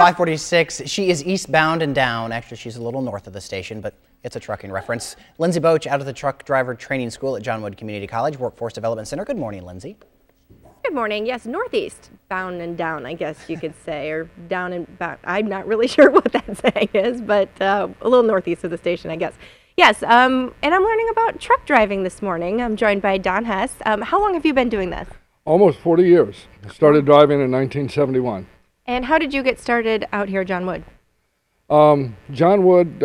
546. She is eastbound and down. Actually, she's a little north of the station, but it's a trucking reference. Lindsey Boach out of the Truck Driver Training School at John Wood Community College Workforce Development Center. Good morning, Lindsey. Good morning. Yes, northeast, bound and down, I guess you could say, or down and bound. I'm not really sure what that saying is, but a little northeast of the station, I guess. Yes, and I'm learning about truck driving this morning. I'm joined by Don Hess. How long have you been doing this? Almost 40 years. I started driving in 1971. And how did you get started out here at John Wood? John Wood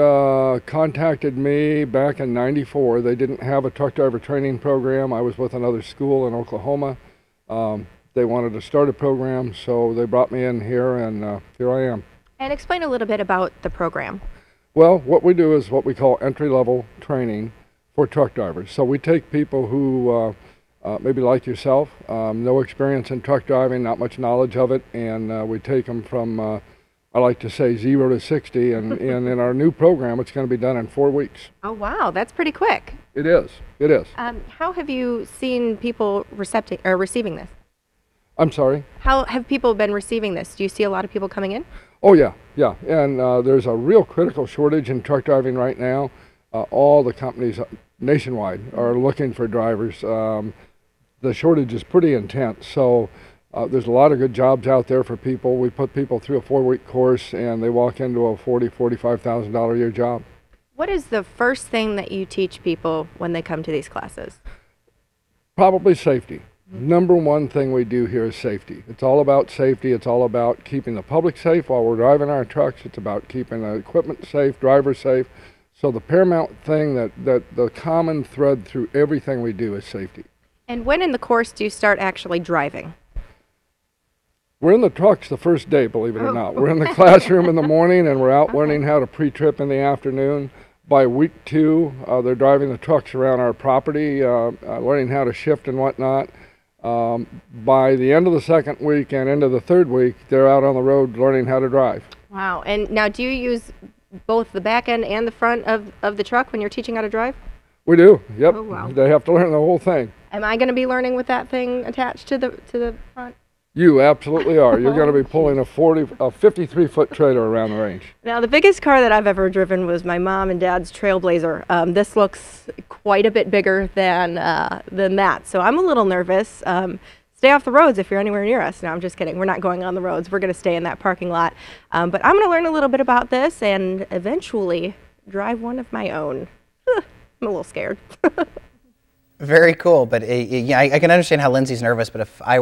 contacted me back in '94. They didn't have a truck driver training program. I was with another school in Oklahoma. They wanted to start a program, so they brought me in here, and here I am. And explain a little bit about the program. Well, what we do is what we call entry-level training for truck drivers. So we take people who maybe like yourself, no experience in truck driving, not much knowledge of it, and we take them from, I like to say, 0 to 60, and in our new program, it's going to be done in 4 weeks. Oh, wow, that's pretty quick. It is. It is. How have you seen people receiving this? I'm sorry? How have people been receiving this? Do you see a lot of people coming in? Oh, yeah, yeah. And there's a real critical shortage in truck driving right now. All the companies nationwide are looking for drivers. The shortage is pretty intense, so there's a lot of good jobs out there for people. We put people through a 4-week course, and they walk into a $40,000–$45,000 a year job. What is the first thing that you teach people when they come to these classes? Probably safety. Number one thing we do here is safety. It's all about safety. It's all about keeping the public safe while we're driving our trucks. It's about keeping the equipment safe, drivers safe. So the paramount thing, that the common thread through everything we do is safety. And when in the course do you start actually driving? We're in the trucks the first day, believe it or not. We're in the classroom in the morning, and we're out learning how to pre-trip in the afternoon. By week 2, they're driving the trucks around our property, learning how to shift and whatnot. By the end of the second week and into the third week, they're out on the road learning how to drive. Wow. And now, do you use both the back end and the front of the truck when you're teaching how to drive? We do, yep. Oh, wow. They have to learn the whole thing. Am I going to be learning with that thing attached to the front? You absolutely are. You're going to be pulling a 53-foot trailer around the range. Now, the biggest car that I've ever driven was my mom and dad's Trailblazer. This looks quite a bit bigger than that, so I'm a little nervous. Stay off the roads if you're anywhere near us. No, I'm just kidding. We're not going on the roads. We're going to stay in that parking lot. But I'm going to learn a little bit about this and eventually drive one of my own. I'm a little scared. Very cool, but yeah, I can understand how Lindsey's nervous. But if I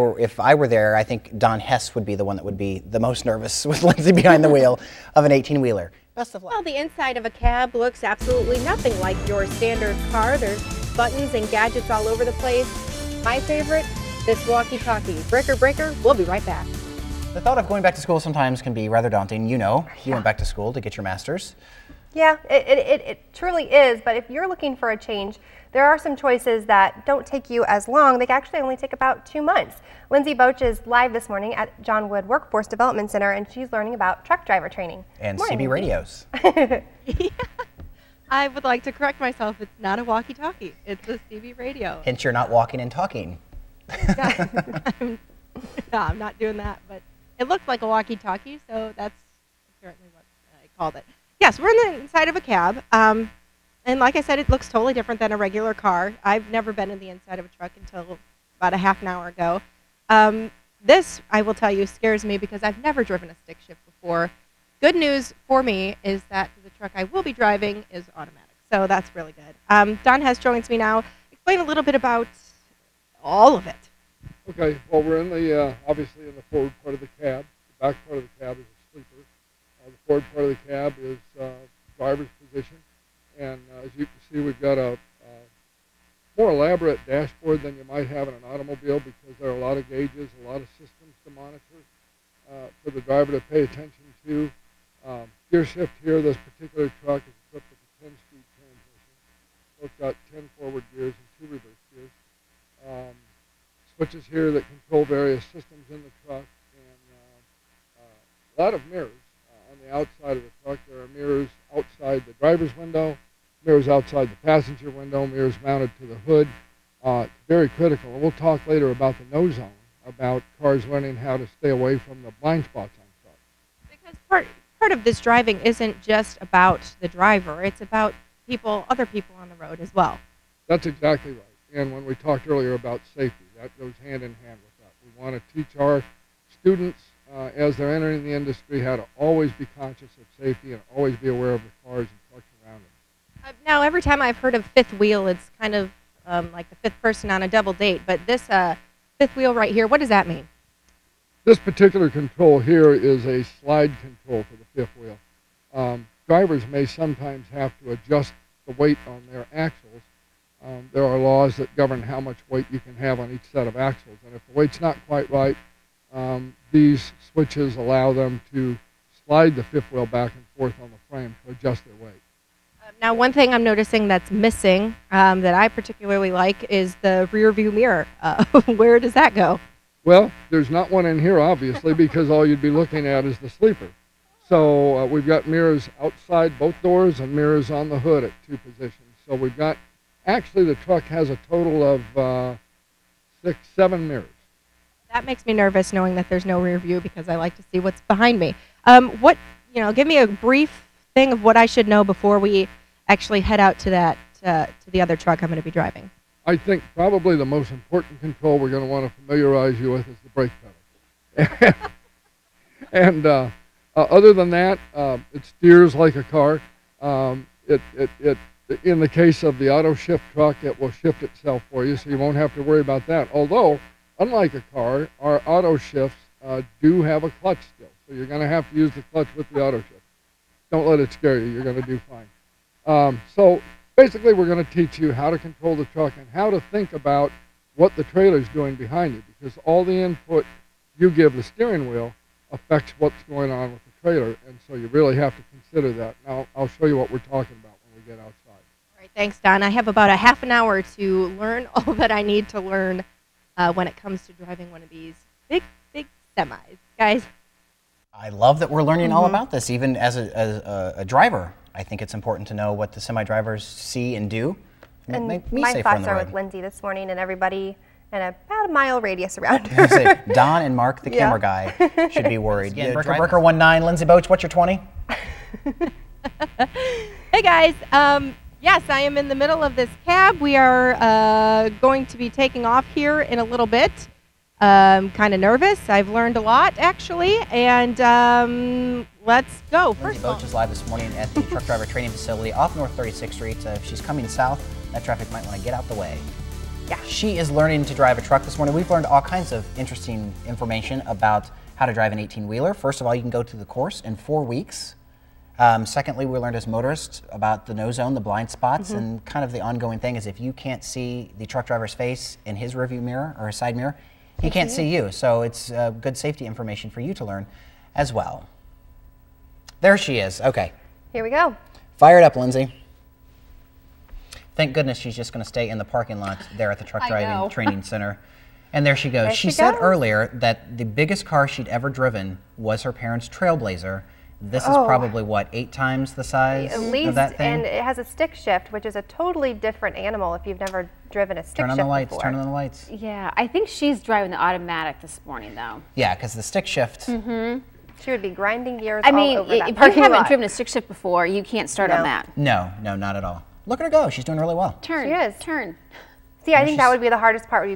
were there, I think Don Hess would be the one that would be the most nervous with Lindsey behind the wheel of an 18-wheeler. Best of luck. Well, the inside of a cab looks absolutely nothing like your standard car. There's buttons and gadgets all over the place. My favorite, this walkie-talkie. Breaker, breaker. We'll be right back. The thought of going back to school sometimes can be rather daunting. You know, you went back to school to get your master's. Yeah, it truly is, but if you're looking for a change, there are some choices that don't take you as long. They actually only take about 2 months. Lindsey Boach is live this morning at John Wood Workforce Development Center, and she's learning about truck driver training. And CB radios. Yeah. I would like to correct myself. It's not a walkie-talkie. It's a CB radio. Hence, you're not walking and talking. No, I'm not doing that, but it looked like a walkie-talkie, so that's apparently what I called it. Yes, we're in the inside of a cab, and like I said, it looks totally different than a regular car. I've never been in the inside of a truck until about a half an hour ago. This, I will tell you, scares me because I've never driven a stick shift before. Good news for me is that the truck I will be driving is automatic, so that's really good. Don Hess joins me now. Explain a little bit about all of it. Okay, well, we're in the, obviously in the forward part of the cab. The back part of the cab is a sleeper. The forward part of the cab is driver's position. And as you can see, we've got a more elaborate dashboard than you might have in an automobile because there are a lot of gauges, a lot of systems to monitor for the driver to pay attention to. Gear shift here, this particular truck is equipped with a 10-speed transmission. So it's got 10 forward gears and 2 reverse gears. Switches here that control various systems in the truck, and a lot of mirrors. On the outside of the truck, there are mirrors outside the driver's window, mirrors outside the passenger window, mirrors mounted to the hood. It's very critical. And we'll talk later about the no zone, about cars learning how to stay away from the blind spots on trucks. Because part of this driving isn't just about the driver. It's about other people on the road as well. That's exactly right. And when we talked earlier about safety, that goes hand in hand with that. We want to teach our students as they're entering the industry how to always be conscious of safety and always be aware of the cars and trucks around them. Now, every time I've heard of fifth wheel, it's kind of like the fifth person on a double date. But this fifth wheel right here, what does that mean? This particular control here is a slide control for the fifth wheel. Drivers may sometimes have to adjust the weight on their axles. There are laws that govern how much weight you can have on each set of axles. And if the weight's not quite right, these switches allow them to slide the fifth wheel back and forth on the frame to adjust their weight. Now, one thing I'm noticing that's missing that I particularly like is the rear view mirror. Where does that go? Well, there's not one in here, obviously, because all you'd be looking at is the sleeper. So we've got mirrors outside both doors and mirrors on the hood at 2 positions. So we've got, actually the truck has a total of 7 mirrors. That makes me nervous knowing that there's no rear view because I like to see what's behind me. Give me a brief thing of what I should know before we actually head out to to the other truck I'm going to be driving. I think probably the most important control we're going to want to familiarize you with is the brake pedal. And other than that, it steers like a car. In the case of the auto shift truck, it will shift itself for you, so you won't have to worry about that. Although, unlike a car, our auto shifts do have a clutch still, so you're going to have to use the clutch with the auto shift. Don't let it scare you. You're going to do fine. So basically, we're going to teach you how to control the truck and how to think about what the trailer's doing behind you, because all the input you give the steering wheel affects what's going on with the trailer, and so you really have to consider that. Now, I'll show you what we're talking about when we get outside. All right, thanks, Don. I have about a half an hour to learn all that I need to learn when it comes to driving one of these big semis. Guys? I love that we're learning all about this, even as a driver. I think it's important to know what the semi-drivers see and do. And make me my safer on thoughts the are road. with Lindsey this morning and everybody in about a mile radius around her. Say, Don and Mark, the camera guy, should be worried. Yeah, Burker 19, Lindsey Boach, what's your 20? Hey guys, yes, I am in the middle of this cab. We are going to be taking off here in a little bit. Kind of nervous. I've learned a lot, actually, and let's go. Lindsey Boach is live this morning at the truck driver training facility off North 36th Street. If she's coming south, that traffic might want to get out the way. Yeah. She is learning to drive a truck this morning. We've learned all kinds of interesting information about how to drive an 18-wheeler. First of all, you can go to the course in 4 weeks. Secondly, we learned as motorists about the no zone, the blind spots, and kind of the ongoing thing is if you can't see the truck driver's face in his rearview mirror or his side mirror, he can't see you. So it's good safety information for you to learn as well. There she is. Okay. Here we go. Fire it up, Lindsey. Thank goodness she's just going to stay in the parking lot there at the truck driving training center. And there she goes. There she said earlier that the biggest car she'd ever driven was her parents' Trailblazer. This is probably, what, 8 times the size At least, of that thing? and it has a stick shift, which is a totally different animal if you've never driven a stick Turn on shift the lights, before. turn on the lights. Yeah, I think she's driving the automatic this morning, though. Yeah, because the stick shift. She would be grinding gears I all mean, over that if you parking haven't lot. driven a stick shift before, you can't start on that. No, not at all. Look at her go. She's doing really well. Turn. She is. Turn. See, I think that would be the hardest part.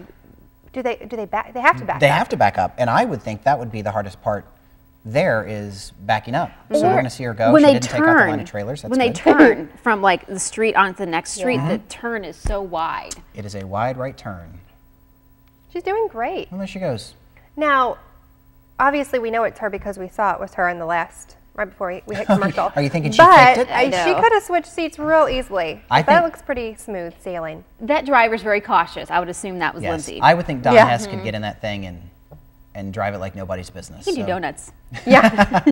Do they back? They have to back They up. have to back up, and I would think that would be the hardest part. There is backing up. So we're going to see her go. When She they didn't take out the line turn, of trailers. That's when they good. turn from like the street onto the next street, the turn is so wide. It is a wide right turn. She's doing great. Well, there she goes. Now, obviously, we know it's her because we saw it was her in the last, right before we hit commercial. Are you thinking she but faked it? I she know. could have switched seats real easily. I That think- looks pretty smooth sailing. That driver's very cautious. I would assume that was Yes. Lindsey. I would think Don Yeah. Hess could get in that thing and drive it like nobody's business. He can do so. donuts. Yeah.